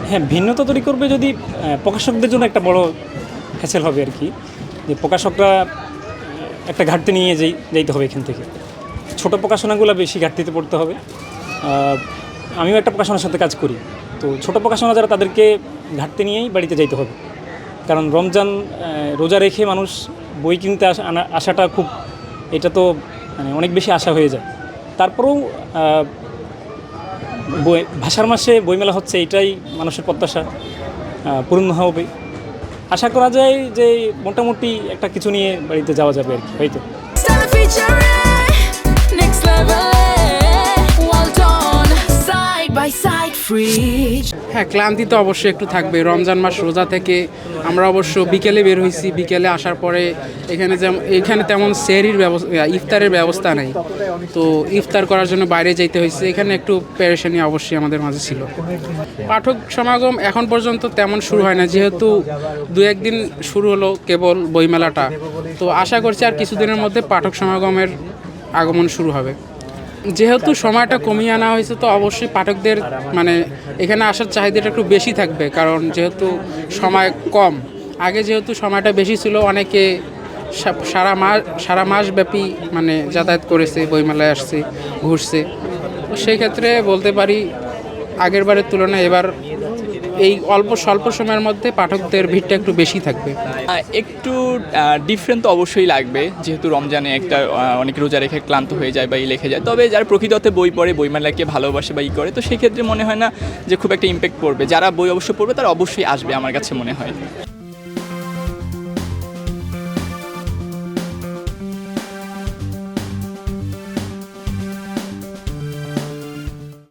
হ্যাঁ, ভিন্নতা তৈরি করবে যদি প্রকাশকদের জন্য একটা বড় হ্যাসেল হবে আর কি, যে প্রকাশকরা একটা ঘাটতি নিয়ে যাইতে হবে এখান থেকে। ছোট প্রকাশনাগুলো বেশি ঘাটতিতে পড়তে হবে। আমিও একটা প্রকাশনার সাথে কাজ করি, তো ছোট প্রকাশনা যারা তাদেরকে ঘাটতি নিয়েই বাড়িতে যাইতে হবে। কারণ রমজান রোজা রেখে মানুষ বই কিনতে আসাটা খুব, এটা তো মানে অনেক বেশি আশা হয়ে যায়। তারপরেও বই ভাষার মাসে বইমেলা হচ্ছে, এটাই মানুষের প্রত্যাশা পূর্ণ হবে। আশা করা যায় যে মোটামুটি একটা কিছু নিয়ে বাড়িতে যাওয়া যাবে আর কি, হয়তো। হ্যাঁ, ক্লান্তি তো অবশ্যই একটু থাকবে। রমজান মাস রোজা থেকে আমরা অবশ্য বিকেলে বের হয়েছি। বিকেলে আসার পরে এখানে তেমন সেহরির ব্যবস্থা, ইফতারের ব্যবস্থা নেই, তো ইফতার করার জন্য বাইরে যেতে হয়েছে। এখানে একটু পেরেশানি অবশ্যই আমাদের মাঝে ছিল। পাঠক সমাগম এখন পর্যন্ত তেমন শুরু হয় না, যেহেতু দু একদিন শুরু হলো কেবল বইমেলাটা, তো আশা করছি আর কিছুদিনের মধ্যে পাঠক সমাগমের আগমন শুরু হবে। যেহেতু সময়টা কমিয়ে আনা হয়েছে, তো অবশ্যই পাঠকদের মানে এখানে আসার চাহিদাটা একটু বেশি থাকবে, কারণ যেহেতু সময় কম। আগে যেহেতু সময়টা বেশি ছিল, অনেকে সারা মাস ব্যাপী মানে যাতায়াত করেছে, বইমেলায় আসছে, ঘুরছে। সেই ক্ষেত্রে বলতে পারি আগের বারের তুলনায় এবার এই স্বল্প সময়ের মধ্যে পাঠকদের ভিড়টা একটু বেশি থাকবে। একটু ডিফারেন্ট তো অবশ্যই লাগবে, যেহেতু রমজানে একটা অনেক রোজা রেখে ক্লান্ত হয়ে যায় বা লেখে যায়। তবে যারা প্রকৃত অর্থে বই পড়ে, বইমেলাকে ভালোবাসে বা করে, তো সেক্ষেত্রে মনে হয় না যে খুব একটা ইম্প্যাক্ট পড়বে। যারা বই অবশ্য পড়বে তারা অবশ্যই আসবে আমার কাছে মনে হয়।